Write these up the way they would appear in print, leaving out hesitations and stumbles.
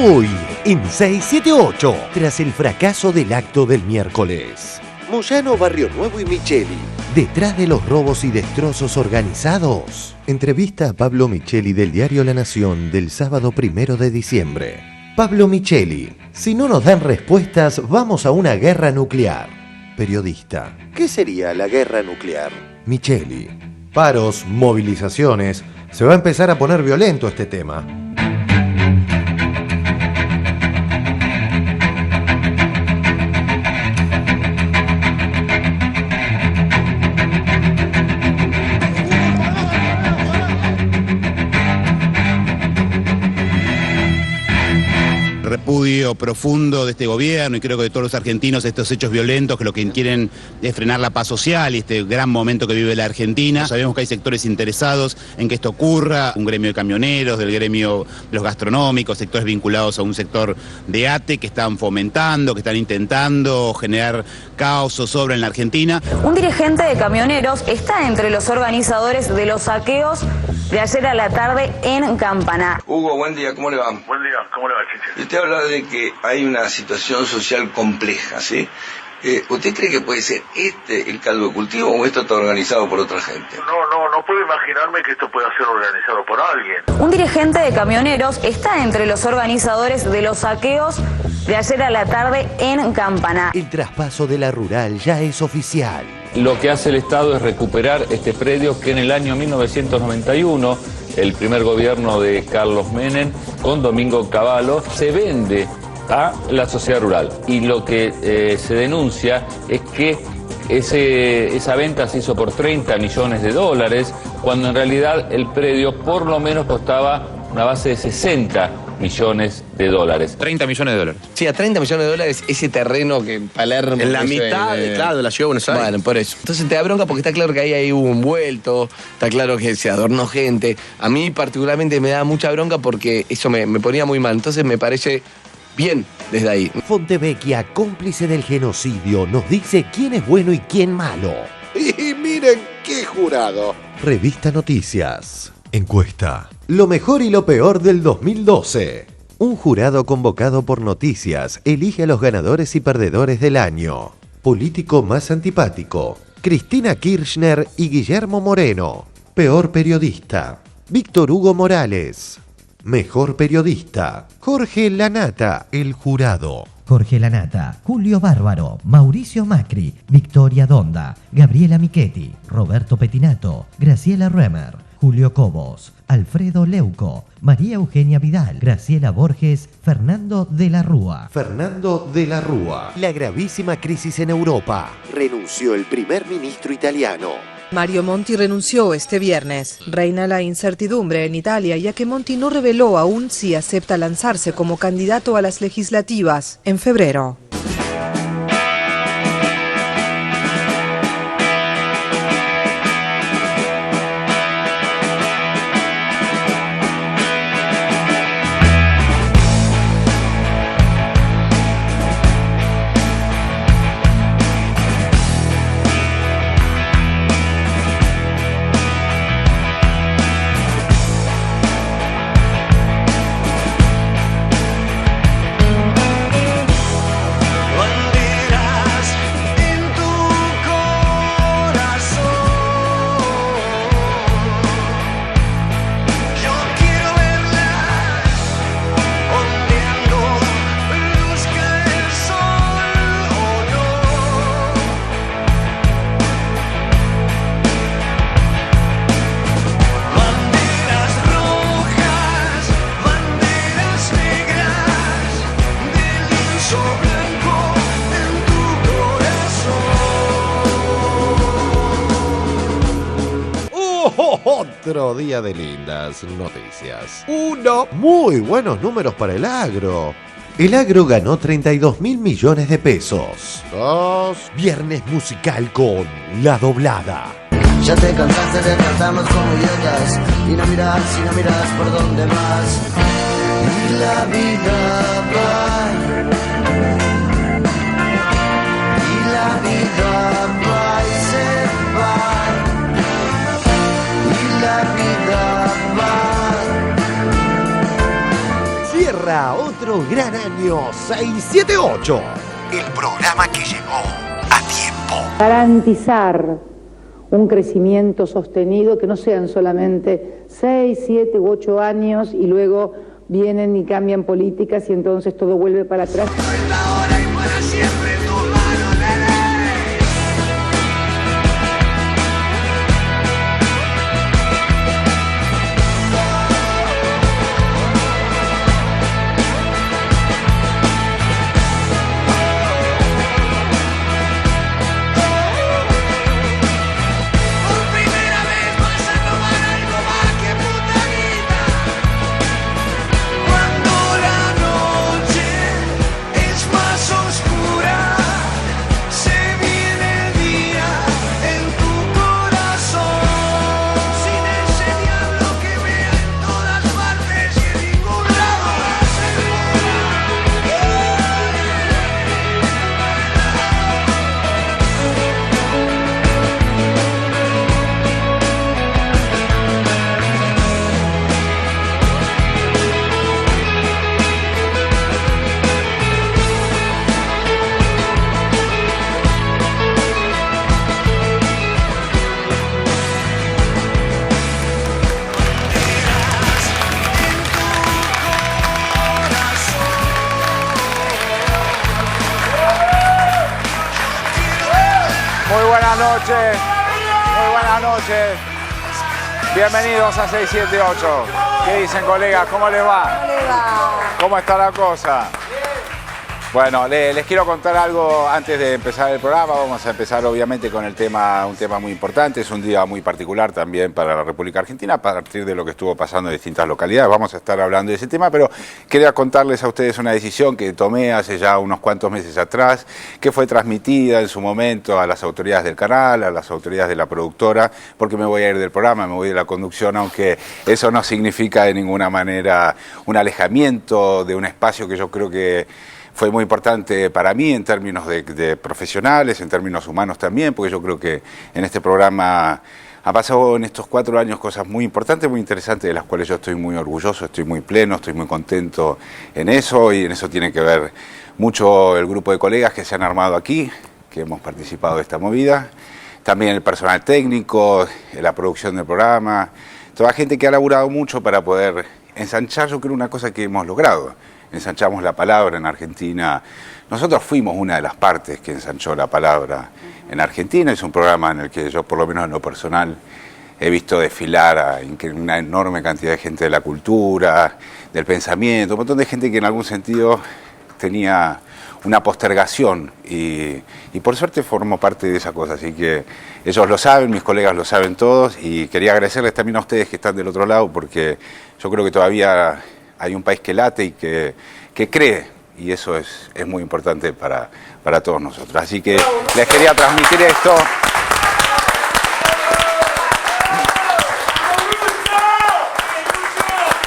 Hoy, en 678, tras el fracaso del acto del miércoles. Moyano, Barrio Nuevo y Micheli. Detrás de los robos y destrozos organizados. Entrevista a Pablo Micheli del diario La Nación del sábado 1 de diciembre. Pablo Micheli. Si no nos dan respuestas, vamos a una guerra nuclear. Periodista. ¿Qué sería la guerra nuclear? Micheli. Paros, movilizaciones. Se va a empezar a poner violento este tema. Repudio profundo de este gobierno y creo que de todos los argentinos estos hechos violentos que lo que quieren es frenar la paz social y este gran momento que vive la Argentina. Sabemos que hay sectores interesados en que esto ocurra, un gremio de camioneros, del gremio de los gastronómicos, sectores vinculados a un sector de ATE que están fomentando, que están intentando generar caos o zozobra en la Argentina. Un dirigente de camioneros está entre los organizadores de los saqueos de ayer a la tarde en Campaná. Hugo, buen día, ¿cómo le va? Buen día, ¿cómo le va, Chiche? Usted habla de que hay una situación social compleja, ¿sí? ¿Usted cree que puede ser el caldo de cultivo o esto está organizado por otra gente? No puedo imaginarme que esto pueda ser organizado por alguien. Un dirigente de camioneros está entre los organizadores de los saqueos de ayer a la tarde en Campaná. El traspaso de la rural ya es oficial. Lo que hace el Estado es recuperar este predio que en el año 1991, el primer gobierno de Carlos Menem, con Domingo Cavallo, se vende a la sociedad rural. Y lo que se denuncia es que esa venta se hizo por $30 millones, cuando en realidad el predio por lo menos costaba una base de $60 millones. $30 millones. Sí, a $30 millones ese terreno que en Palermo... En la mitad, claro, de la ciudad de Buenos Aires. Bueno, por eso. Entonces te da bronca porque está claro que ahí hubo un vuelto, está claro que se adornó gente. A mí particularmente me da mucha bronca porque eso me ponía muy mal. Entonces me parece bien desde ahí. Fontevecchia, cómplice del genocidio, nos dice quién es bueno y quién malo. Y miren qué jurado. Revista Noticias. Encuesta. Lo mejor y lo peor del 2012. Un jurado convocado por Noticias elige a los ganadores y perdedores del año. Político más antipático. Cristina Kirchner y Guillermo Moreno. Peor periodista. Víctor Hugo Morales. Mejor periodista. Jorge Lanata, el jurado. Jorge Lanata, Julio Bárbaro, Mauricio Macri, Victoria Donda, Gabriela Michetti, Roberto Petinato, Graciela Römer, Julio Cobos, Alfredo Leuco, María Eugenia Vidal, Graciela Borges, Fernando de la Rúa. Fernando de la Rúa. La gravísima crisis en Europa. Renunció el primer ministro italiano. Mario Monti renunció este viernes. Reina la incertidumbre en Italia, ya que Monti no reveló aún si acepta lanzarse como candidato a las legislativas en febrero. Otro día de lindas noticias. Muy buenos números para el agro. El agro ganó 32.000 millones de pesos. 2. Viernes musical con La Doblada. Ya te cansaste de tratarnos como idiotas y no miras por dónde vas. Y la vida va. Y la vida va y se va. Y la vida va. cierra otro gran año 678. El programa que llegó a tiempo. Garantizar un crecimiento sostenido, que no sean solamente 6, 7 u 8 años y luego vienen y cambian políticas y entonces todo vuelve para atrás. Ahora y para siempre en tus manos, nene. Muy buenas noches. Bienvenidos a 678. ¿Qué dicen, colegas? ¿Cómo les va? ¿Cómo les va? ¿Cómo está la cosa? Bueno, les quiero contar algo antes de empezar el programa. Vamos a empezar obviamente con un tema muy importante. Es un día muy particular también para la República Argentina a partir de lo que estuvo pasando en distintas localidades. Vamos a estar hablando de ese tema, pero quería contarles a ustedes una decisión que tomé hace ya unos cuantos meses atrás, que fue transmitida en su momento a las autoridades del canal, a las autoridades de la productora, porque me voy a ir del programa, me voy de la conducción, aunque eso no significa de ninguna manera un alejamiento de un espacio que yo creo que fue muy importante para mí en términos de profesionales, en términos humanos también, porque yo creo que en este programa ha pasado en estos 4 años cosas muy importantes, muy interesantes, de las cuales yo estoy muy orgulloso, estoy muy pleno, estoy muy contento en eso, y en eso tiene que ver mucho el grupo de colegas que se han armado aquí, que hemos participado de esta movida, también el personal técnico, la producción del programa, toda gente que ha laburado mucho para poder ensanchar, yo creo, una cosa que hemos logrado. Ensanchamos la palabra en Argentina. Nosotros fuimos una de las partes que ensanchó la palabra en Argentina. Es un programa en el que yo, por lo menos en lo personal, he visto desfilar a una enorme cantidad de gente de la cultura, del pensamiento, un montón de gente que en algún sentido tenía una postergación y por suerte formó parte de esa cosa. Así que ellos lo saben, mis colegas lo saben todos, y quería agradecerles también a ustedes que están del otro lado, porque yo creo que todavía hay un país que late y que cree, y eso es muy importante para todos nosotros. Así que les quería transmitir esto.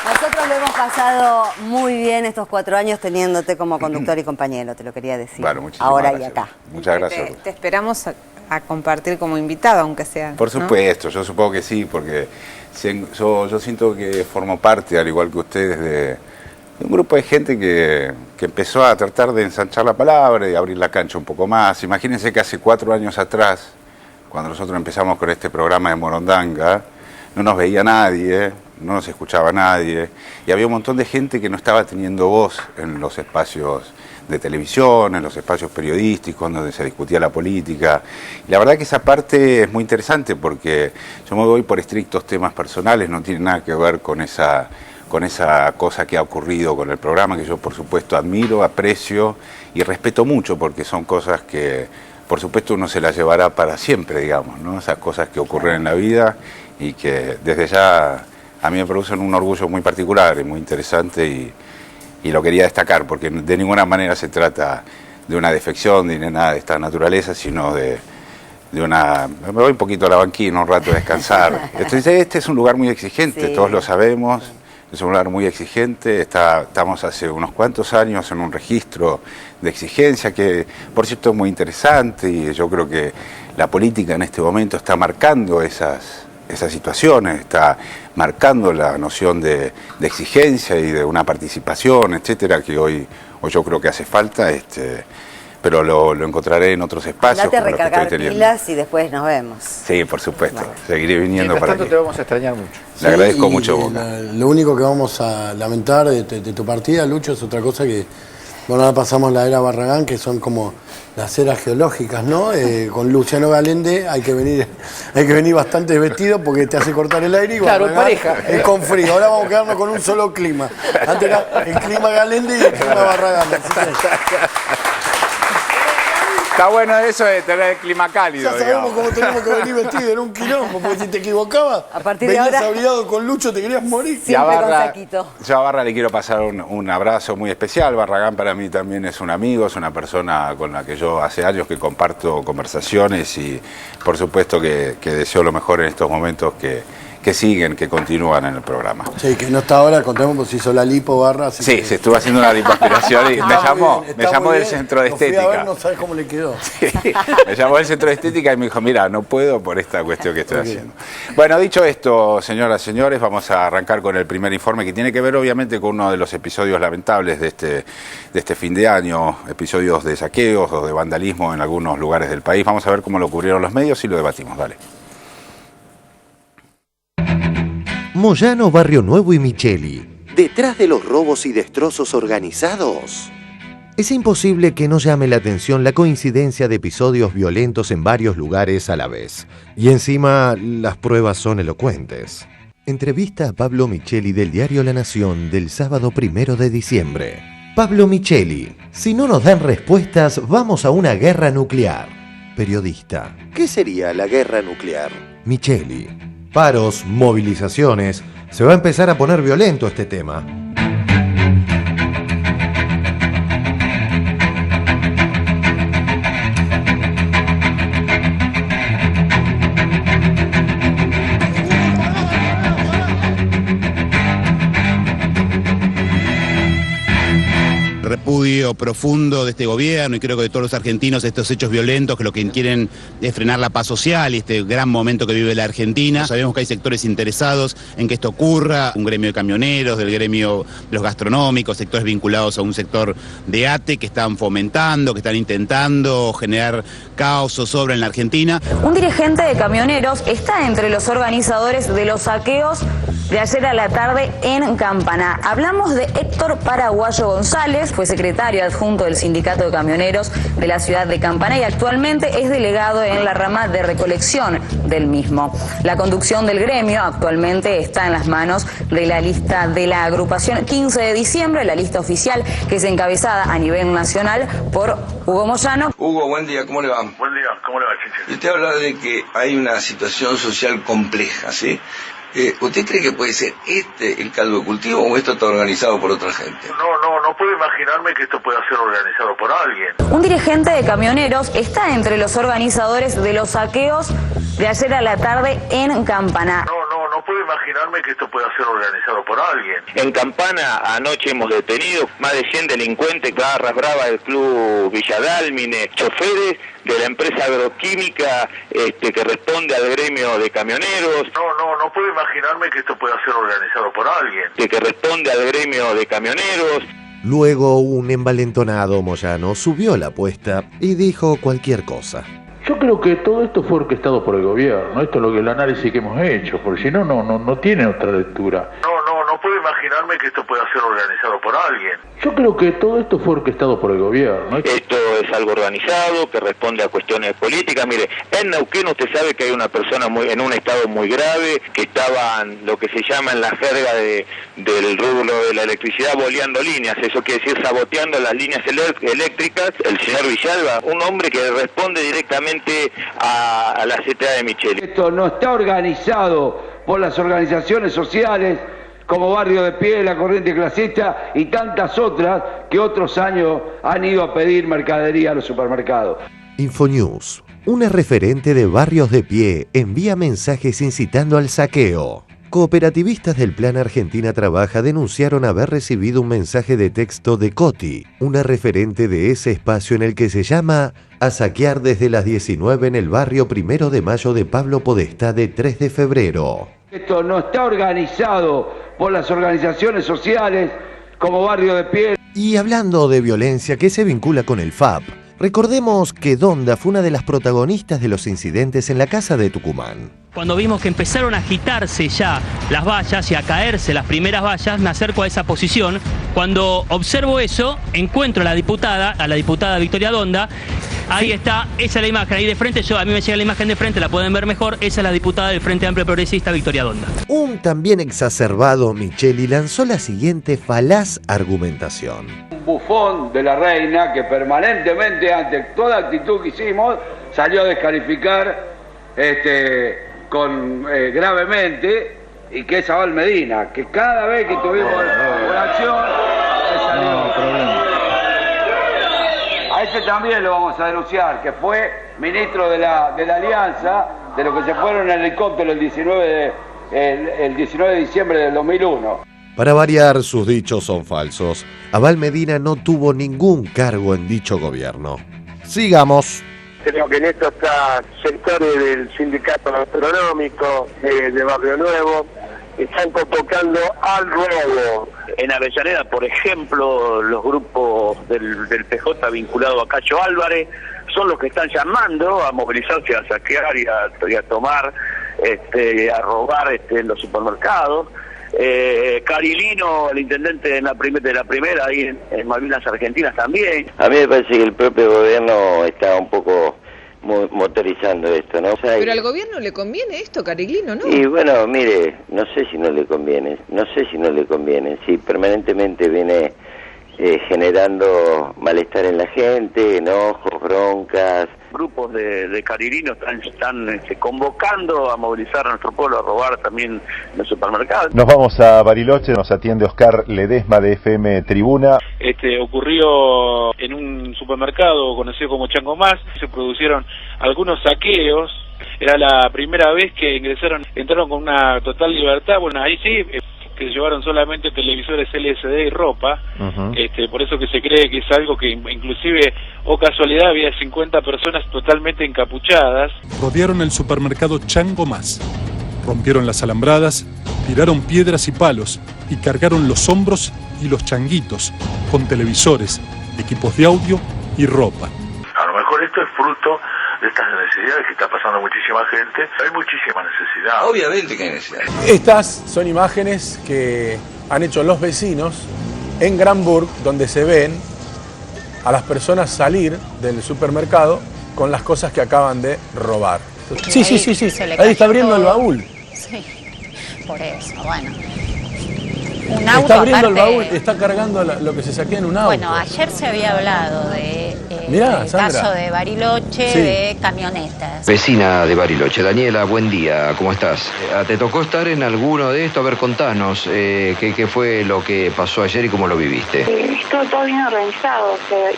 Nosotros lo hemos pasado muy bien estos 4 años teniéndote como conductor y compañero, te lo quería decir. Bueno, muchísimas ahora gracias. Y acá. Muchas gracias. Te esperamos a compartir como invitado, aunque sea. Por supuesto, ¿no? Yo supongo que sí, porque yo siento que formo parte, al igual que ustedes, de un grupo de gente que empezó a tratar de ensanchar la palabra y abrir la cancha un poco más. Imagínense que hace 4 años atrás, cuando nosotros empezamos con este programa de Morondanga, no nos veía nadie, no nos escuchaba nadie, y había un montón de gente que no estaba teniendo voz en los espacios de televisión, en los espacios periodísticos donde se discutía la política. Y la verdad que esa parte es muy interesante, porque yo me voy por estrictos temas personales, no tiene nada que ver con esa cosa que ha ocurrido con el programa, que yo por supuesto admiro, aprecio y respeto mucho, porque son cosas que por supuesto uno se las llevará para siempre, digamos, ¿no? Esas cosas que ocurren en la vida y que desde ya a mí me producen un orgullo muy particular y muy interesante, y lo quería destacar, porque de ninguna manera se trata de una defección ni de nada de esta naturaleza, sino de una... Me voy un poquito a la banquina, un rato a descansar. Este es un lugar muy exigente, sí. Todos lo sabemos, es un lugar muy exigente, estamos hace unos cuantos años en un registro de exigencia que, por cierto, es muy interesante, y yo creo que la política en este momento está marcando esas esas situaciones, está marcando la noción de exigencia y de una participación, etcétera, que hoy yo creo que hace falta, pero lo encontraré en otros espacios. Date a recargar pilas y después nos vemos. Sí, por supuesto, vale. Seguiré viniendo para aquí. Te vamos a extrañar mucho. Le agradezco mucho, Boca. Lo único que vamos a lamentar de tu partida, Lucho, es otra cosa que, bueno, ahora pasamos la era Barragán, que son como las eras geológicas, ¿no? Con Luciano Galende hay que venir bastante vestido porque te hace cortar el aire y claro, Barragán pareja. Es con frío. Ahora vamos a quedarnos con un solo clima. Antes era el clima Galende y el clima Barragán. Está bueno eso de tener el clima cálido. Ya sabemos cómo tenemos que venir vestidos en un quilombo, porque si te equivocabas, venías abrigado con Lucho, te querías morir. Yo a Barra le quiero pasar un abrazo muy especial. Barragán para mí también es un amigo, es una persona con la que yo hace años que comparto conversaciones y por supuesto que deseo lo mejor en estos momentos que siguen, que continúan en el programa. Sí, que no está ahora, contemos, pues hizo la lipo Barra. Sí, se estuvo haciendo una lipoaspiración y me llamó del centro de estética. Lo fui a ver, no sabes cómo le quedó. Sí, me llamó del centro de estética y me dijo, mira, no puedo por esta cuestión que estoy haciendo. Bueno, dicho esto, señoras y señores, vamos a arrancar con el primer informe que tiene que ver obviamente con uno de los episodios lamentables de este fin de año, episodios de saqueos o de vandalismo en algunos lugares del país. Vamos a ver cómo lo cubrieron los medios y lo debatimos, dale. Moyano, Barrio Nuevo y Micheli, detrás de los robos y destrozos organizados. Es imposible que no llame la atención la coincidencia de episodios violentos en varios lugares a la vez. Y encima, las pruebas son elocuentes. Entrevista a Pablo Micheli del diario La Nación del sábado 1 de diciembre. Pablo Micheli, si no nos dan respuestas, vamos a una guerra nuclear. Periodista, ¿qué sería la guerra nuclear? Micheli. Paros, movilizaciones, se va a empezar a poner violento este tema. Repudio profundo de este gobierno y creo que de todos los argentinos estos hechos violentos que lo que quieren es frenar la paz social y este gran momento que vive la Argentina. Sabemos que hay sectores interesados en que esto ocurra, un gremio de camioneros, del gremio de los gastronómicos, sectores vinculados a un sector de ATE que están fomentando, que están intentando generar caos o zozobra en la Argentina. Un dirigente de camioneros está entre los organizadores de los saqueos de ayer a la tarde en Campaná. Hablamos de Héctor Paraguayo González, fue secretario adjunto del Sindicato de Camioneros de la ciudad de Campaná y actualmente es delegado en la rama de recolección del mismo. La conducción del gremio actualmente está en las manos de la lista de la agrupación 15 de diciembre, la lista oficial que es encabezada a nivel nacional por Hugo Moyano. Hugo, buen día, ¿cómo le va? Buen día, ¿cómo le va, Chiche? Usted habla de que hay una situación social compleja, ¿sí? ¿Usted cree que puede ser el caldo de cultivo o esto está organizado por otra gente? No puedo imaginarme que esto pueda ser organizado por alguien. Un dirigente de camioneros está entre los organizadores de los saqueos de ayer a la tarde en Campaná. No puedo imaginarme que esto pueda ser organizado por alguien. En Campana anoche hemos detenido más de 100 delincuentes, barras bravas del Club Villadálmine, choferes de la empresa agroquímica que responde al gremio de camioneros. No puedo imaginarme que esto pueda ser organizado por alguien. Que responde al gremio de camioneros. Luego un envalentonado Moyano subió la apuesta y dijo cualquier cosa. Yo creo que todo esto fue orquestado por el gobierno, esto es lo que el análisis que hemos hecho, porque si no, no tiene otra lectura. No puedo imaginarme que esto pueda ser organizado por alguien. Yo creo que todo esto fue orquestado por el gobierno. Esto es algo organizado, que responde a cuestiones políticas. Mire, en Neuquén usted sabe que hay una persona en un estado muy grave, que estaba en lo que se llama en la jerga del rubro de la electricidad boleando líneas, eso quiere decir saboteando las líneas eléctricas. El señor Villalba, un hombre que responde directamente a la CTA de Micheli. Esto no está organizado por las organizaciones sociales como Barrio de Pie, La Corriente Clasista y tantas otras que otros años han ido a pedir mercadería a los supermercados. Infonews, una referente de Barrios de Pie, envía mensajes incitando al saqueo. Cooperativistas del Plan Argentina Trabaja denunciaron haber recibido un mensaje de texto de Coti, una referente de ese espacio en el que se llama A saquear desde las 19 en el barrio 1 de Mayo de Pablo Podestá de 3 de febrero. Esto no está organizado por las organizaciones sociales como Barrio de Piel. Y hablando de violencia que se vincula con el FAP, recordemos que Donda fue una de las protagonistas de los incidentes en la casa de Tucumán. Cuando vimos que empezaron a agitarse ya las vallas y a caerse las primeras vallas, me acerco a esa posición. Cuando observo eso, encuentro a la diputada Victoria Donda. Ahí está, esa es la imagen, ahí de frente, a mí me llega la imagen de frente, la pueden ver mejor, esa es la diputada del Frente Amplio Progresista, Victoria Donda. Un también exacerbado Micheli lanzó la siguiente falaz argumentación. Un bufón de la reina que permanentemente, ante toda actitud que hicimos, salió a descalificar gravemente, y que es Abel Medina, que cada vez que tuvimos una acción, salió. A ese también lo vamos a denunciar, que fue ministro de la Alianza, de los que se fueron en helicóptero el 19 de diciembre del 2001. Para variar, sus dichos son falsos. Abel Medina no tuvo ningún cargo en dicho gobierno. Sigamos. Creo que en estos sectores del sindicato gastronómico de Barrio Nuevo están convocando al robo. En Avellaneda, por ejemplo, los grupos del PJ vinculado a Cacho Álvarez son los que están llamando a movilizarse, a saquear y a tomar, a robar en los supermercados. Carilino, el intendente de la primera ahí en Malvinas Argentinas también. A mí me parece que el propio gobierno está un poco motorizando esto, ¿no? O sea, pero al gobierno le conviene esto, Carilino, ¿no? Y bueno, mire, no sé si no le conviene, si permanentemente viene generando malestar en la gente, enojos, broncas. Grupos de Carilino están convocando a movilizar a nuestro pueblo, a robar también en los supermercados. Nos vamos a Bariloche, nos atiende Oscar Ledesma de FM Tribuna. Ocurrió en un supermercado conocido como Chango Más, se produjeron algunos saqueos. Era la primera vez que entraron con una total libertad. Bueno, ahí sí, que llevaron solamente televisores LCD y ropa. Por eso que se cree que es algo que inclusive, o casualidad, había 50 personas totalmente encapuchadas. Rodearon el supermercado Chango Más, rompieron las alambradas, tiraron piedras y palos y cargaron los hombros y los changuitos con televisores, equipos de audio y ropa. A lo mejor esto es fruto de estas necesidades que está pasando muchísima gente. Hay muchísima necesidad. Obviamente que hay necesidad. Estas son imágenes que han hecho los vecinos en Granburg, donde se ven a las personas salir del supermercado con las cosas que acaban de robar. Sí. Ahí está abriendo el baúl. Sí, por eso, bueno. Está abriendo el baúl, está cargando lo que se saquea en un auto. Bueno, ayer se había hablado del Sandra, caso de Bariloche, de camionetas. Vecina de Bariloche, Daniela, buen día, ¿cómo estás? ¿Te tocó estar en alguno de estos? A ver, contanos, ¿qué fue lo que pasó ayer y cómo lo viviste? Estuvo todo bien organizado,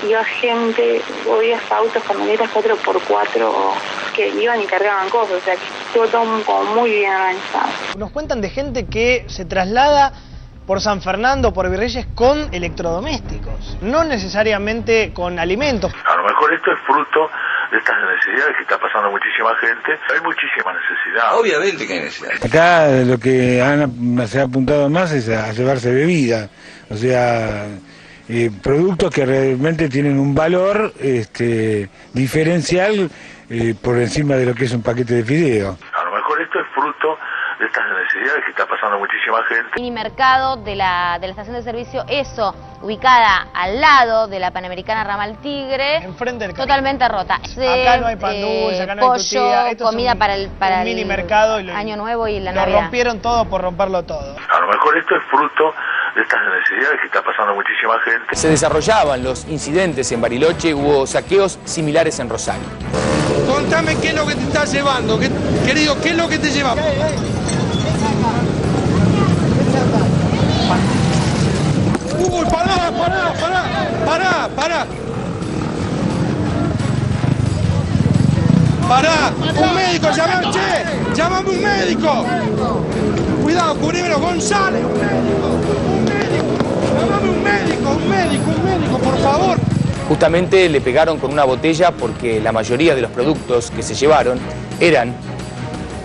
iba gente, había autos, camionetas 4x4 que iban y cargaban cosas, o sea, que estuvo todo como muy bien organizado. Nos cuentan de gente que se traslada por San Fernando, por Virreyes, con electrodomésticos, no necesariamente con alimentos. A lo mejor esto es fruto de estas necesidades que está pasando muchísima gente. Hay muchísima necesidad. Obviamente que hay necesidad. Acá lo que se ha apuntado más es a llevarse bebida, o sea, productos que realmente tienen un valor diferencial por encima de lo que es un paquete de fideo. A lo mejor esto es fruto de estas necesidades que está pasando muchísima gente. Mini mercado de la estación de servicio ESO, ubicada al lado de la Panamericana Ramal Tigre, enfrente del totalmente rota. Acá no hay pan dulce, acá no hay tortilla. Comida para el mini mercado y Año Nuevo y la Navidad. Lo rompieron todo por romperlo todo. A lo mejor esto es fruto de estas necesidades que está pasando muchísima gente. Se desarrollaban los incidentes en Bariloche, hubo saqueos similares en Rosario. Contame qué es lo que te estás llevando, querido, qué es lo que te llevamos. Uy, pará. Pará, un médico, llamame un médico. Cuidado. cubrímelo, González, un médico, por favor. Justamente le pegaron con una botella porque la mayoría de los productos que se llevaron eran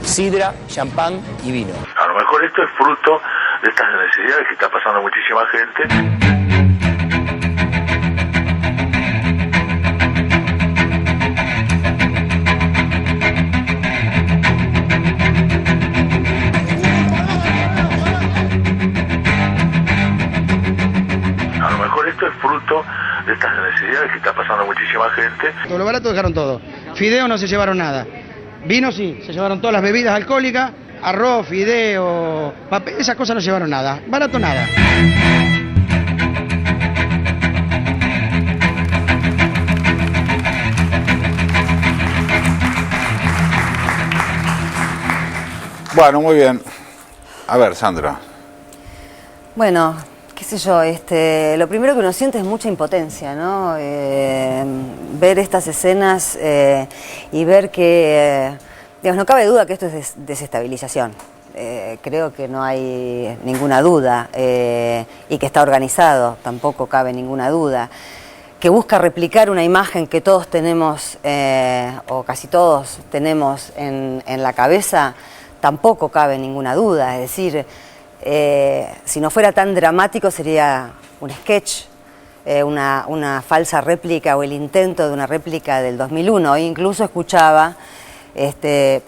sidra, champán y vino. A lo mejor esto es fruto de estas necesidades que está pasando muchísima gente. A lo mejor esto es fruto de estas necesidades que está pasando muchísima gente. Todo lo barato dejaron todo. Fideo no se llevaron nada. Vino sí, se llevaron todas las bebidas alcohólicas, arroz, fideo, papel, esas cosas no llevaron nada. Barato nada. Bueno, muy bien. A ver, Sandra. Bueno, qué sé yo, lo primero que uno siente es mucha impotencia, ¿no? Ver estas escenas y ver que, digamos, no cabe duda que esto es desestabilización. Creo que no hay ninguna duda y que está organizado, tampoco cabe ninguna duda. Que busca replicar una imagen que todos tenemos, o casi todos tenemos en la cabeza, tampoco cabe ninguna duda. Es decir, si no fuera tan dramático sería un sketch, una falsa réplica o el intento de una réplica del 2001. Hoy incluso escuchaba, hice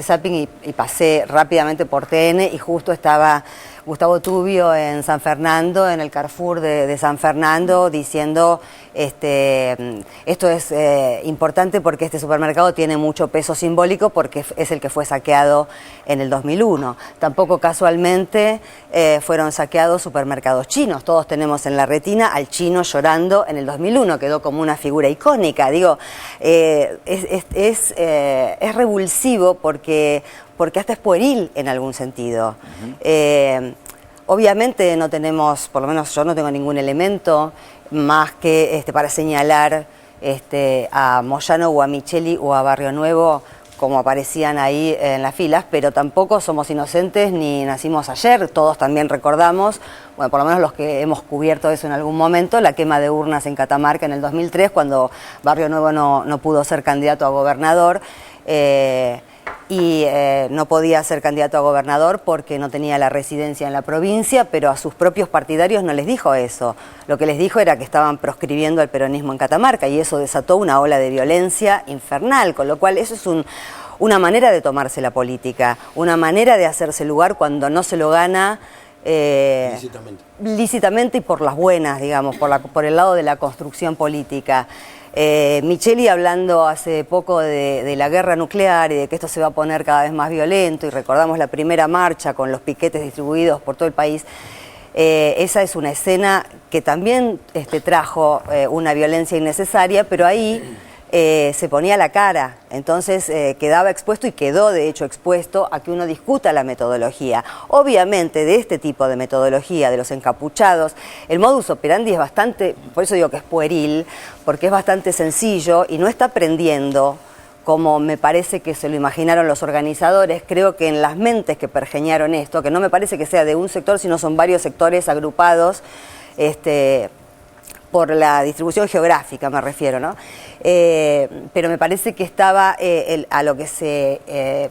zapping y pasé rápidamente por TN y justo estaba Gustavo Tubio en San Fernando, en el Carrefour de San Fernando, diciendo esto es importante porque este supermercado tiene mucho peso simbólico porque es el que fue saqueado en el 2001. Tampoco casualmente fueron saqueados supermercados chinos. Todos tenemos en la retina al chino llorando en el 2001, quedó como una figura icónica. Digo, es revulsivo porque hasta es pueril en algún sentido. Obviamente no tenemos, por lo menos yo no tengo ningún elemento más que para señalar a Moyano o a Micheli o a Barrio Nuevo como aparecían ahí en las filas, pero tampoco somos inocentes ni nacimos ayer. Todos también recordamos, bueno, por lo menos los que hemos cubierto eso en algún momento, la quema de urnas en Catamarca en el 2003, cuando Barrio Nuevo no pudo ser candidato a gobernador. No podía ser candidato a gobernador porque no tenía la residencia en la provincia, pero a sus propios partidarios no les dijo eso. Lo que les dijo era que estaban proscribiendo el peronismo en Catamarca y eso desató una ola de violencia infernal, con lo cual eso es una manera de tomarse la política, una manera de hacerse lugar cuando no se lo gana lícitamente y por las buenas, digamos, por el lado de la construcción política. Micheli hablando hace poco de la guerra nuclear y de que esto se va a poner cada vez más violento, y recordamos la primera marcha con los piquetes distribuidos por todo el país. Esa es una escena que también trajo una violencia innecesaria, pero ahí se ponía la cara, entonces quedaba expuesto y quedó de hecho expuesto a que uno discuta la metodología. Obviamente de este tipo de metodología, de los encapuchados, el modus operandi es bastante, por eso digo que es pueril, porque es bastante sencillo y no está aprendiendo como me parece que se lo imaginaron los organizadores. Creo que en las mentes que pergeñaron esto, que no me parece que sea de un sector, sino son varios sectores agrupados, por la distribución geográfica me refiero, ¿no? Pero me parece que estaba a lo que se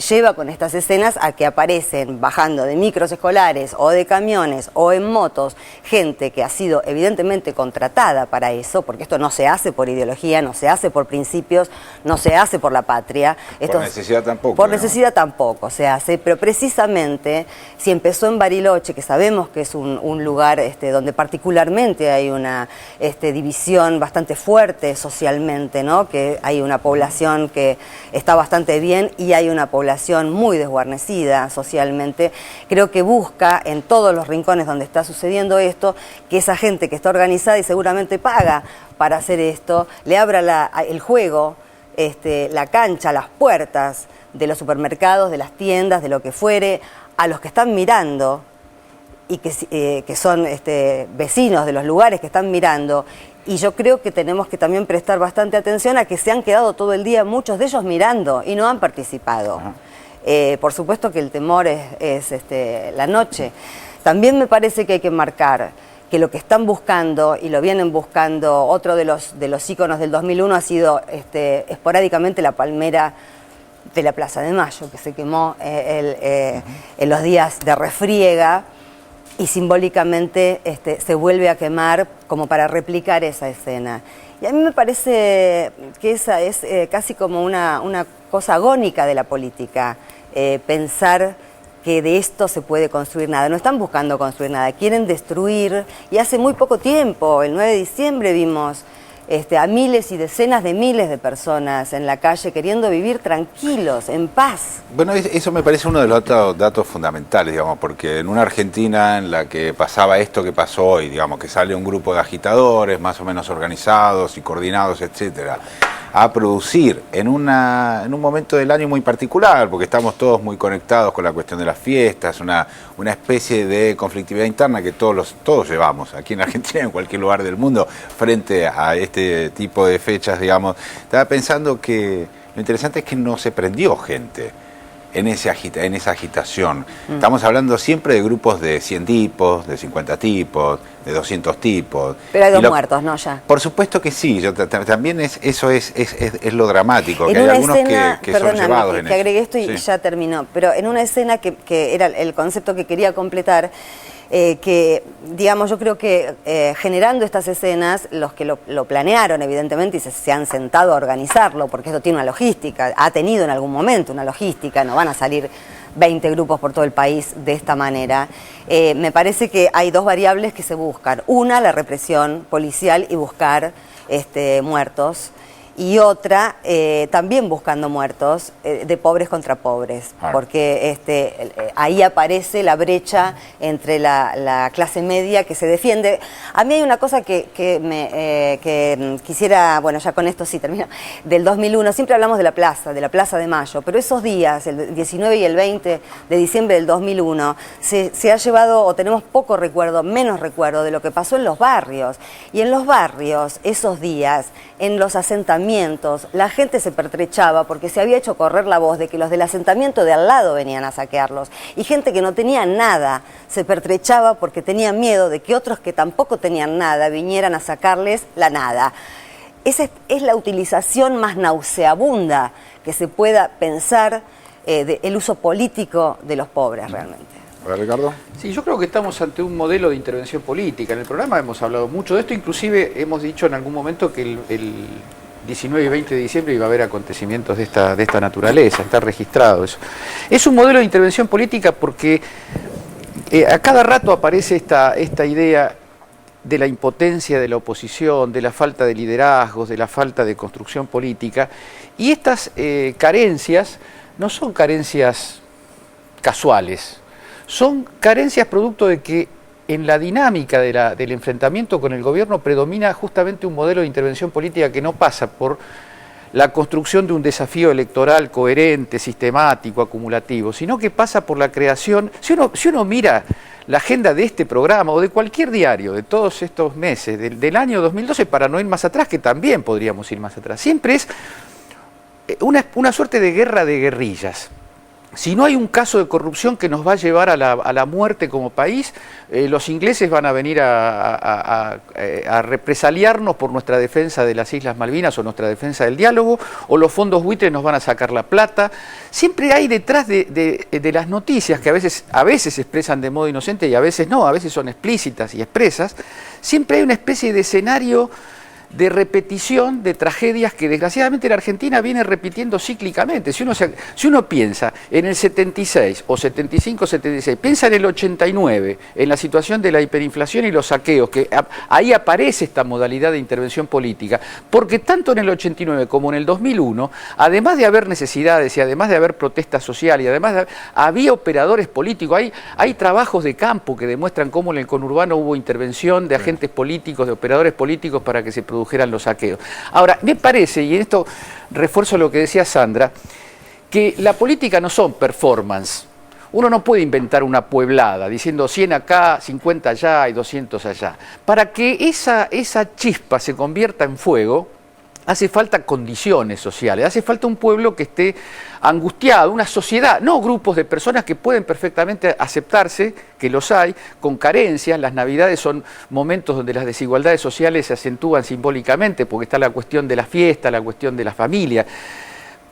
lleva con estas escenas a que aparecen bajando de micros escolares o de camiones o en motos gente que ha sido evidentemente contratada para eso, porque esto no se hace por ideología, no se hace por principios, no se hace por la patria. Por necesidad tampoco. Por necesidad tampoco se hace, pero precisamente si empezó en Bariloche, que sabemos que es un lugar donde particularmente hay una división bastante fuerte socialmente, ¿no? Que hay una población que está bastante bien y hay una población muy desguarnecida socialmente. Creo que busca en todos los rincones donde está sucediendo esto, que esa gente que está organizada y seguramente paga para hacer esto, le abra el juego, la cancha, las puertas de los supermercados, de las tiendas, de lo que fuere, a los que están mirando y que son vecinos de los lugares que están mirando. Y yo creo que tenemos que también prestar bastante atención a que se han quedado todo el día muchos de ellos mirando y no han participado. Por supuesto que el temor es la noche. También me parece que hay que marcar que lo que están buscando, y lo vienen buscando, otro de los íconos del 2001 ha sido esporádicamente la palmera de la Plaza de Mayo, que se quemó en los días de refriega, y simbólicamente se vuelve a quemar como para replicar esa escena. Y a mí me parece que esa es casi como una cosa agónica de la política, pensar que de esto se puede construir nada. No están buscando construir nada, quieren destruir, y hace muy poco tiempo, el 9 de diciembre, vimos a miles y decenas de miles de personas en la calle queriendo vivir tranquilos, en paz. Bueno, eso me parece uno de los datos fundamentales, digamos, porque en una Argentina en la que pasaba esto que pasó hoy, digamos, que sale un grupo de agitadores más o menos organizados y coordinados, etcétera, a producir en un momento del año muy particular, porque estamos todos muy conectados con la cuestión de las fiestas, una especie de conflictividad interna que todos llevamos aquí en Argentina, en cualquier lugar del mundo, frente a este tipo de fechas, digamos. Estaba pensando que lo interesante es que no se prendió gente en esa agitación. Estamos hablando siempre de grupos de 100 tipos, de 50 tipos, de 200 tipos. Pero hay dos muertos, ¿no? Ya. Por supuesto que sí, también eso es lo dramático, en que hay una algunos escena, que son llevados en que agregué esto y sí. ya terminó, pero en una escena que era el concepto que quería completar, que, digamos, yo creo que generando estas escenas, los que lo planearon, evidentemente, y se han sentado a organizarlo, porque esto tiene una logística, ha tenido en algún momento una logística, no van a salir 20 grupos por todo el país de esta manera. Me parece que hay dos variables que se buscan. Una, la represión policial y buscar muertos. Y otra, también buscando muertos, de pobres contra pobres, porque ahí aparece la brecha entre la clase media que se defiende. A mí hay una cosa que quisiera, bueno, ya con esto sí termino, del 2001, siempre hablamos de la Plaza de Mayo, pero esos días, el 19 y el 20 de diciembre del 2001, se ha llevado, o tenemos poco recuerdo, menos recuerdo de lo que pasó en los barrios. Y en los barrios, esos días, en los asentamientos, la gente se pertrechaba porque se había hecho correr la voz de que los del asentamiento de al lado venían a saquearlos. Y gente que no tenía nada se pertrechaba porque tenían miedo de que otros que tampoco tenían nada vinieran a sacarles la nada. Esa es la utilización más nauseabunda que se pueda pensar del uso político de los pobres realmente. Ricardo. Sí, yo creo que estamos ante un modelo de intervención política. En el programa hemos hablado mucho de esto, inclusive hemos dicho en algún momento que el 19 y 20 de diciembre iba a haber acontecimientos de esta naturaleza, está registrado eso. Es un modelo de intervención política porque a cada rato aparece esta idea de la impotencia de la oposición, de la falta de liderazgos, de la falta de construcción política, y estas carencias no son carencias casuales. Son carencias producto de que en la dinámica del enfrentamiento con el gobierno predomina justamente un modelo de intervención política que no pasa por la construcción de un desafío electoral coherente, sistemático, acumulativo, sino que pasa por la creación. Si uno mira la agenda de este programa o de cualquier diario de todos estos meses, del año 2012, para no ir más atrás, que también podríamos ir más atrás, siempre es una suerte de guerra de guerrillas. Si no hay un caso de corrupción que nos va a llevar a la muerte como país, los ingleses van a venir a represaliarnos por nuestra defensa de las Islas Malvinas o nuestra defensa del diálogo, o los fondos buitres nos van a sacar la plata. Siempre hay detrás de las noticias, que a veces se expresan de modo inocente y a veces no, a veces son explícitas y expresas, siempre hay una especie de escenario de repetición de tragedias que desgraciadamente la Argentina viene repitiendo cíclicamente. Si uno piensa en el 76 o 75, 76, piensa en el 89, en la situación de la hiperinflación y los saqueos, que ahí aparece esta modalidad de intervención política, porque tanto en el 89 como en el 2001, además de haber necesidades y además de haber protestas sociales, y además había operadores políticos, hay trabajos de campo que demuestran cómo en el conurbano hubo intervención de agentes políticos, de operadores políticos para que se produjeran los saqueos. Ahora, me parece, y en esto refuerzo lo que decía Sandra, que la política no son performance. Uno no puede inventar una pueblada diciendo 100 acá, 50 allá y 200 allá. Para que esa chispa se convierta en fuego, hace falta condiciones sociales, hace falta un pueblo que esté angustiado, una sociedad, no grupos de personas que pueden perfectamente aceptarse, que los hay, con carencias. Las Navidades son momentos donde las desigualdades sociales se acentúan simbólicamente, porque está la cuestión de la fiesta, la cuestión de la familia.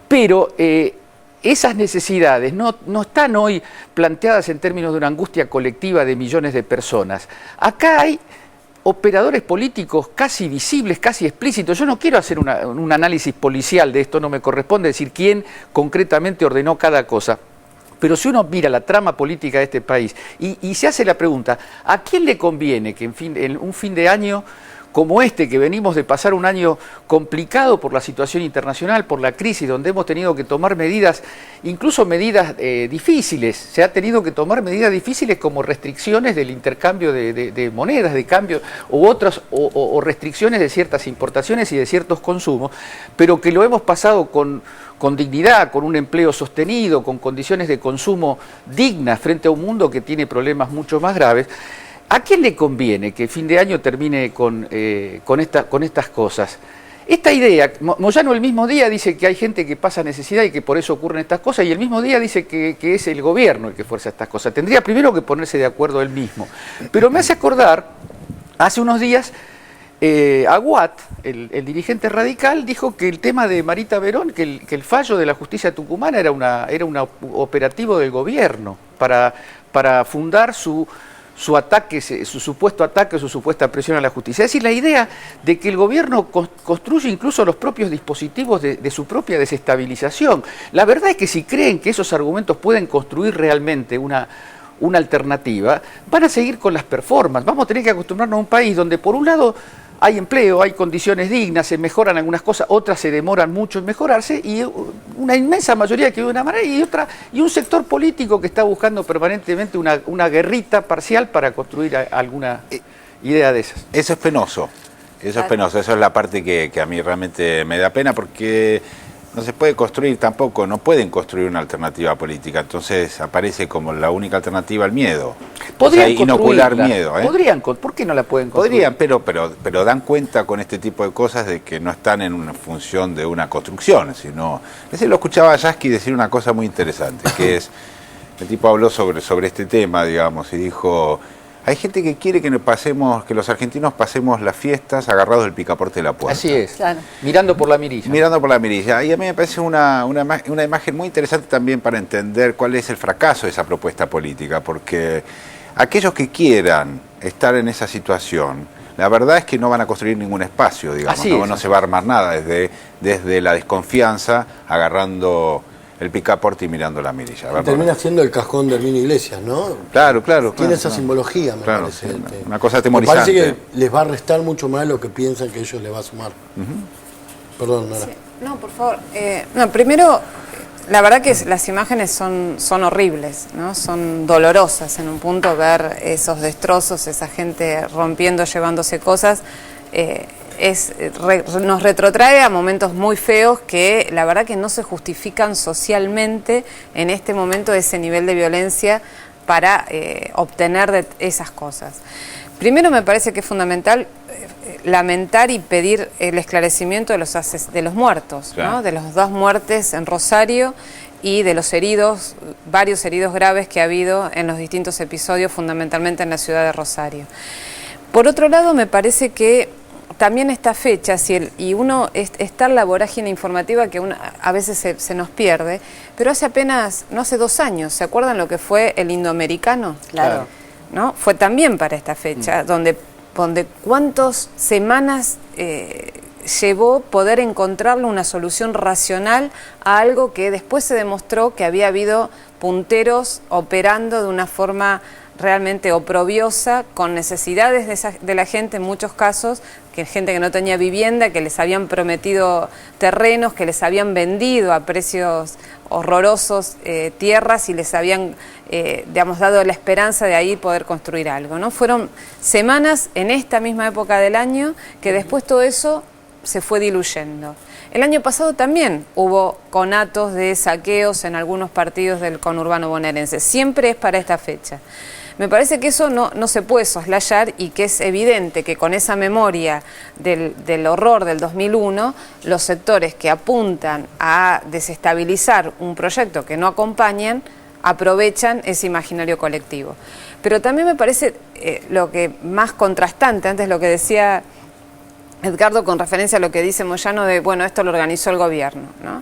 Pero esas necesidades no están hoy planteadas en términos de una angustia colectiva de millones de personas. Acá hay operadores políticos casi visibles, casi explícitos. Yo no quiero hacer un análisis policial de esto, no me corresponde decir quién concretamente ordenó cada cosa. Pero si uno mira la trama política de este país y se hace la pregunta, ¿a quién le conviene que en un fin de año como este, que venimos de pasar un año complicado por la situación internacional, por la crisis, donde hemos tenido que tomar medidas, incluso medidas difíciles, se ha tenido que tomar medidas difíciles como restricciones del intercambio de monedas, de cambio, o restricciones de ciertas importaciones y de ciertos consumos, pero que lo hemos pasado con dignidad, con un empleo sostenido, con condiciones de consumo dignas frente a un mundo que tiene problemas mucho más graves. ¿A quién le conviene que fin de año termine con estas cosas? Esta idea, Moyano el mismo día dice que hay gente que pasa necesidad y que por eso ocurren estas cosas, y el mismo día dice que es el gobierno el que fuerza estas cosas. Tendría primero que ponerse de acuerdo él mismo. Pero me hace acordar, hace unos días, Aguad, el dirigente radical, dijo que el tema de Marita Verón, que el fallo de la justicia tucumana era un operativo del gobierno para fundar su ataque, su supuesto ataque, su supuesta presión a la justicia. Es decir, la idea de que el gobierno construye incluso los propios dispositivos de su propia desestabilización. La verdad es que si creen que esos argumentos pueden construir realmente una alternativa, van a seguir con las performances. Vamos a tener que acostumbrarnos a un país donde por un lado hay empleo, hay condiciones dignas, se mejoran algunas cosas, otras se demoran mucho en mejorarse, y una inmensa mayoría que vive de una manera y un sector político que está buscando permanentemente una guerrita parcial para construir alguna idea de esas. Eso es penoso, eso es penoso, eso es la parte que a mí realmente me da pena, porque no se puede construir tampoco, no pueden construir una alternativa política, entonces aparece como la única alternativa el miedo. Podrían inocular miedo. Podrían, ¿por qué no la pueden construir? Podrían, pero dan cuenta con este tipo de cosas de que no están en una función de una construcción, sino... Lo escuchaba a Yasky decir una cosa muy interesante, que es, el tipo habló sobre este tema, digamos, y dijo... Hay gente que quiere que los argentinos pasemos las fiestas agarrados del picaporte de la puerta. Así es, claro. Mirando por la mirilla. Mirando por la mirilla. Y a mí me parece una imagen muy interesante también para entender cuál es el fracaso de esa propuesta política, porque aquellos que quieran estar en esa situación, la verdad es que no van a construir ningún espacio, digamos, no se va a armar nada desde la desconfianza, agarrando el picaporte y mirando la mirilla. Termina siendo el cascón del Herminio Iglesias, ¿no? Claro. Tiene esa simbología, me parece. Una cosa atemorizante. Me parece que les va a restar mucho más lo que piensan que ellos les va a sumar. Perdón, Nara. Sí. No, por favor. Primero, la verdad que las imágenes son horribles, ¿no? Son dolorosas en un punto, ver esos destrozos, esa gente rompiendo, llevándose cosas. Nos retrotrae a momentos muy feos que la verdad que no se justifican socialmente en este momento ese nivel de violencia para obtener de esas cosas. Primero me parece que es fundamental lamentar y pedir el esclarecimiento de los muertos, ¿no? De las 2 muertes en Rosario y de los heridos, varios heridos graves que ha habido en los distintos episodios, fundamentalmente en la ciudad de Rosario. Por otro lado, me parece que también esta fecha, y uno está en la vorágine informativa que a veces se nos pierde, pero hace 2 años, ¿se acuerdan lo que fue el Indoamericano? Claro. ¿No? Fue también para esta fecha, donde cuántas semanas llevó poder encontrarle una solución racional a algo que después se demostró que había habido punteros operando de una forma realmente oprobiosa, con necesidades de la gente en muchos casos, que gente que no tenía vivienda, que les habían prometido terrenos, que les habían vendido a precios horrorosos tierras y les habían dado la esperanza de ahí poder construir algo, ¿no? Fueron semanas en esta misma época del año que después todo eso se fue diluyendo. El año pasado también hubo conatos de saqueos en algunos partidos del conurbano bonaerense, siempre es para esta fecha. Me parece que eso no se puede soslayar y que es evidente que con esa memoria del horror del 2001, los sectores que apuntan a desestabilizar un proyecto que no acompañan, aprovechan ese imaginario colectivo. Pero también me parece lo que más contrastante, antes lo que decía Edgardo con referencia a lo que dice Moyano de, bueno, esto lo organizó el gobierno, ¿no?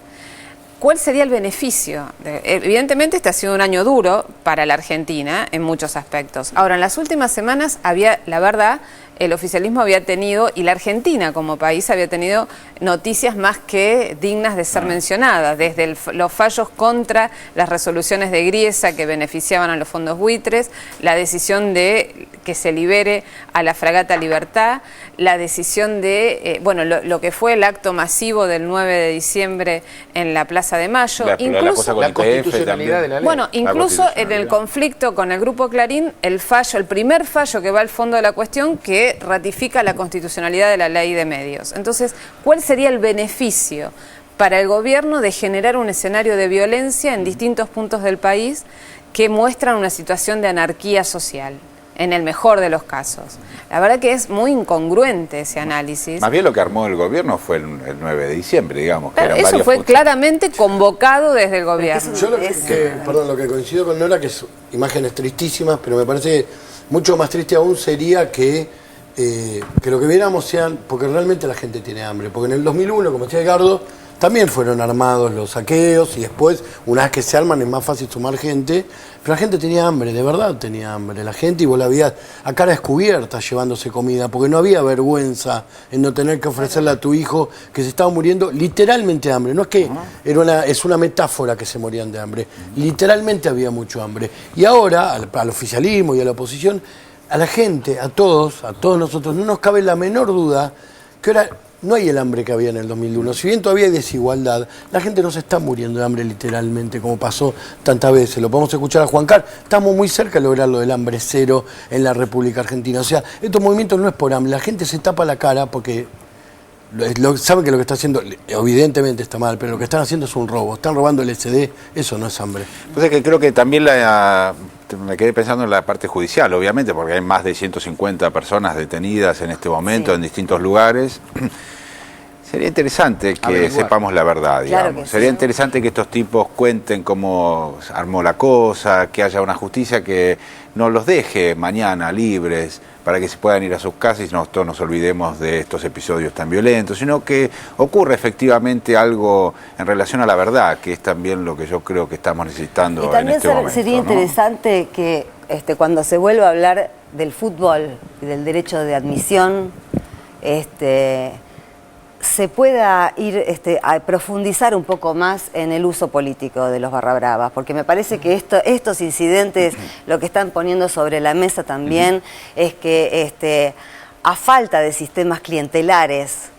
¿Cuál sería el beneficio? Evidentemente este ha sido un año duro para la Argentina en muchos aspectos. Ahora, en las últimas semanas había, la verdad, el oficialismo había tenido, y la Argentina como país había tenido noticias más que dignas de ser mencionadas, desde los fallos contra las resoluciones de Griesa que beneficiaban a los fondos buitres, la decisión de que se libere a la fragata Libertad, la decisión de, bueno, lo que fue el acto masivo del 9 de diciembre en la Plaza de Mayo, incluso la constitucionalidad de la ley. Bueno, incluso en el conflicto con el Grupo Clarín, el primer fallo que va al fondo de la cuestión, que ratifica la constitucionalidad de la ley de medios. Entonces, ¿cuál sería el beneficio para el gobierno de generar un escenario de violencia en distintos puntos del país que muestran una situación de anarquía social, en el mejor de los casos? La verdad que es muy incongruente ese análisis. Más bien lo que armó el gobierno fue el 9 de diciembre, digamos. Que eran eso fue funciones. Claramente convocado desde el gobierno. Yo lo que coincido con Nora, que es imágenes tristísimas, pero me parece que mucho más triste aún sería que lo que viéramos sean, porque realmente la gente tiene hambre, porque en el 2001, como decía Edgardo, también fueron armados los saqueos y después, una vez que se arman, es más fácil sumar gente, pero la gente tenía hambre, de verdad tenía hambre, la gente, y vos la veías a cara descubierta llevándose comida, porque no había vergüenza en no tener que ofrecerle a tu hijo que se estaba muriendo literalmente de hambre, no es que es una metáfora que se morían de hambre, literalmente había mucho hambre. Y ahora, al oficialismo y a la oposición, a la gente, a todos nosotros, no nos cabe la menor duda que ahora no hay el hambre que había en el 2001. Si bien todavía hay desigualdad, la gente no se está muriendo de hambre literalmente, como pasó tantas veces. Lo podemos escuchar a Juan Carlos. Estamos muy cerca de lograr lo del hambre cero en la República Argentina. O sea, estos movimientos no es por hambre. La gente se tapa la cara porque saben que lo que está haciendo, evidentemente está mal, pero lo que están haciendo es un robo. Están robando el SD, eso no es hambre. Entonces que creo que también me quedé pensando en la parte judicial, obviamente, porque hay más de 150 personas detenidas en este momento en distintos lugares. Sería interesante que sepamos la verdad, digamos. Claro, sería interesante que estos tipos cuenten cómo armó la cosa, que haya una justicia que no los deje mañana libres para que se puedan ir a sus casas y no todos nos olvidemos de estos episodios tan violentos, sino que ocurre efectivamente algo en relación a la verdad, que es también lo que yo creo que estamos necesitando en este momento. Sería interesante que cuando se vuelva a hablar del fútbol y del derecho de admisión, se pueda ir a profundizar un poco más en el uso político de los barra bravas, porque me parece que estos incidentes lo que están poniendo sobre la mesa también es que a falta de sistemas clientelares,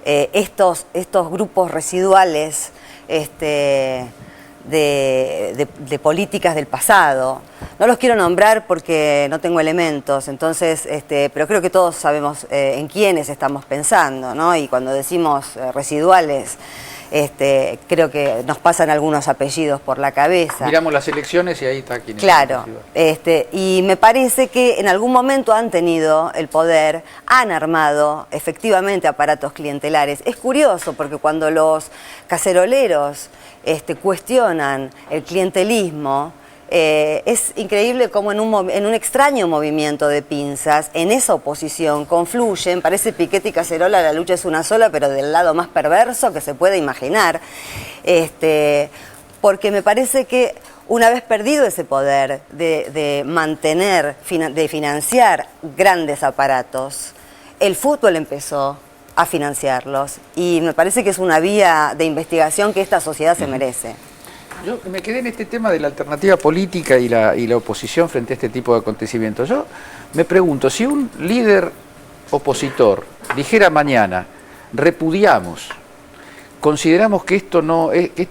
estos grupos residuales de políticas del pasado. No los quiero nombrar porque no tengo elementos, entonces, pero creo que todos sabemos en quiénes estamos pensando, ¿no? Y cuando decimos residuales, creo que nos pasan algunos apellidos por la cabeza. Miramos las elecciones y ahí está quien. Claro, y me parece que en algún momento han tenido el poder, han armado efectivamente aparatos clientelares. Es curioso porque cuando los caceroleros cuestionan el clientelismo, es increíble cómo en un extraño movimiento de pinzas, en esa oposición confluyen, parece Piquete y Cacerola, la lucha es una sola, pero del lado más perverso que se puede imaginar, porque me parece que una vez perdido ese poder de mantener, de financiar grandes aparatos, el fútbol empezó a financiarlos y me parece que es una vía de investigación que esta sociedad se merece. Yo me quedé en este tema de la alternativa política y la oposición frente a este tipo de acontecimientos. Yo me pregunto, si un líder opositor dijera mañana, repudiamos, consideramos que esto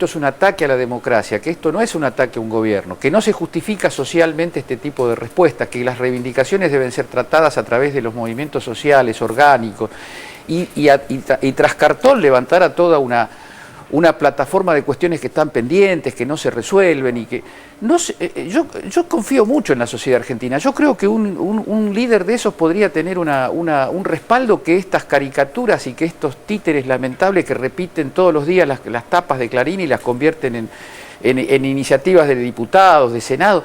es un ataque a la democracia, que esto no es un ataque a un gobierno, que no se justifica socialmente este tipo de respuestas, que las reivindicaciones deben ser tratadas a través de los movimientos sociales, orgánicos, y tras cartón levantara toda una una plataforma de cuestiones que están pendientes, que no se resuelven y que... No sé, yo confío mucho en la sociedad argentina. Yo creo que un líder de esos podría tener un respaldo que estas caricaturas y que estos títeres lamentables que repiten todos los días las tapas de Clarín y las convierten en iniciativas de diputados, de Senado.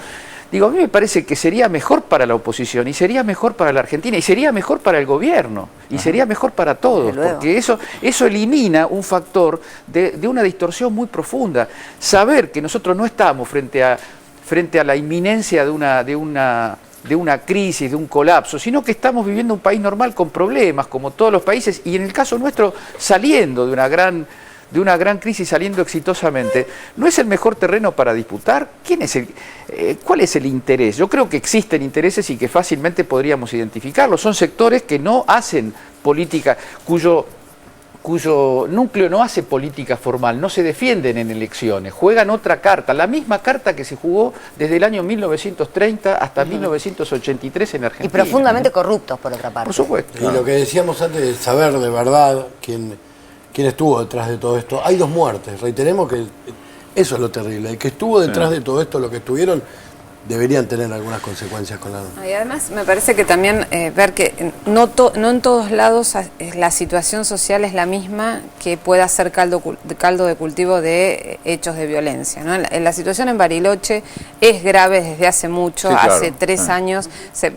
Digo, a mí me parece que sería mejor para la oposición y sería mejor para la Argentina y sería mejor para el gobierno y sería mejor para todos, porque eso elimina un factor de una distorsión muy profunda. Saber que nosotros no estamos frente a la inminencia de una crisis, de un colapso, sino que estamos viviendo un país normal con problemas, como todos los países, y en el caso nuestro saliendo de una gran crisis, saliendo exitosamente, ¿no es el mejor terreno para disputar? ¿Cuál es el interés? Yo creo que existen intereses y que fácilmente podríamos identificarlos. Son sectores que no hacen política, cuyo núcleo no hace política formal, no se defienden en elecciones, juegan otra carta, la misma carta que se jugó desde el año 1930 hasta 1983 en Argentina. Y profundamente corruptos, por otra parte. Por supuesto. Y lo que decíamos antes de saber de verdad quién estuvo detrás de todo esto. Hay 2 muertes, reiteremos que eso es lo terrible. El que estuvo detrás de todo esto, lo que estuvieron, deberían tener algunas consecuencias con la... Y además me parece que también ver que no en todos lados la situación social es la misma que pueda ser caldo de cultivo de hechos de violencia, ¿no? La situación en Bariloche es grave desde hace mucho. Sí, claro. Hace 3 años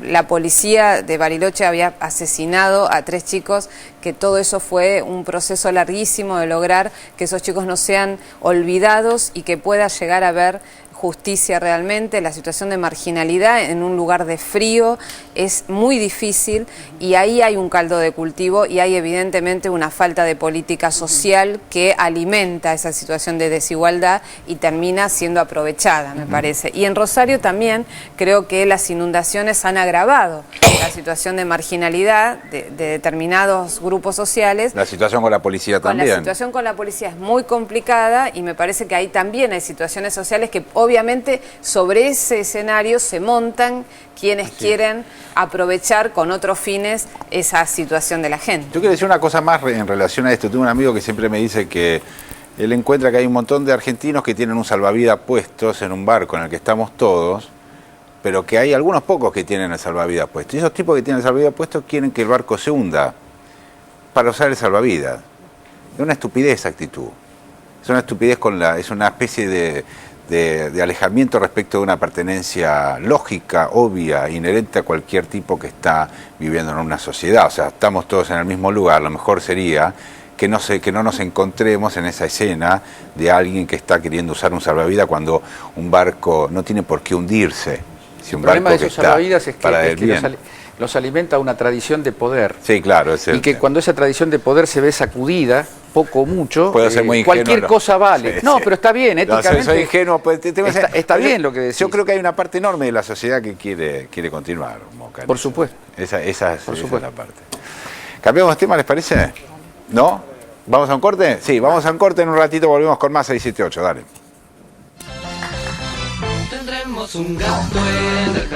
la policía de Bariloche había asesinado a 3 chicos, que todo eso fue un proceso larguísimo de lograr que esos chicos no sean olvidados y que pueda llegar a ver justicia realmente. La situación de marginalidad en un lugar de frío es muy difícil y ahí hay un caldo de cultivo y hay evidentemente una falta de política social que alimenta esa situación de desigualdad y termina siendo aprovechada, me parece. Y en Rosario también creo que las inundaciones han agravado la situación de marginalidad de determinados grupos sociales. La situación con la policía también. La situación con la policía es muy complicada y me parece que ahí también hay situaciones sociales que obviamente sobre ese escenario se montan quienes quieren aprovechar con otros fines esa situación de la gente. Yo quiero decir una cosa más en relación a esto. Tengo un amigo que siempre me dice que él encuentra que hay un montón de argentinos que tienen un salvavidas puestos en un barco en el que estamos todos, pero que hay algunos pocos que tienen el salvavidas puesto. Y esos tipos que tienen el salvavidas puesto quieren que el barco se hunda para usar el salvavidas. Es una estupidez esa actitud. Es una estupidez es una especie de alejamiento respecto de una pertenencia lógica, obvia, inherente a cualquier tipo que está viviendo en una sociedad. O sea, estamos todos en el mismo lugar. Lo mejor sería que no nos encontremos en esa escena de alguien que está queriendo usar un salvavidas cuando un barco no tiene por qué hundirse. Si un el problema barco de esos salvavidas es que los alimenta una tradición de poder. Sí, claro. Y que cuando esa tradición de poder se ve sacudida, poco o mucho, puedo ser muy ingenuo, cualquier cosa vale. No, pero está bien, éticamente. Soy ingenuo, está bien lo que decís. Yo creo que hay una parte enorme de la sociedad que quiere continuar. Por supuesto. Esa es la parte. ¿Cambiamos de tema, les parece? ¿No? ¿Vamos a un corte? Sí, vamos a un corte, en un ratito volvemos con más 678, dale. Tendremos un gato en el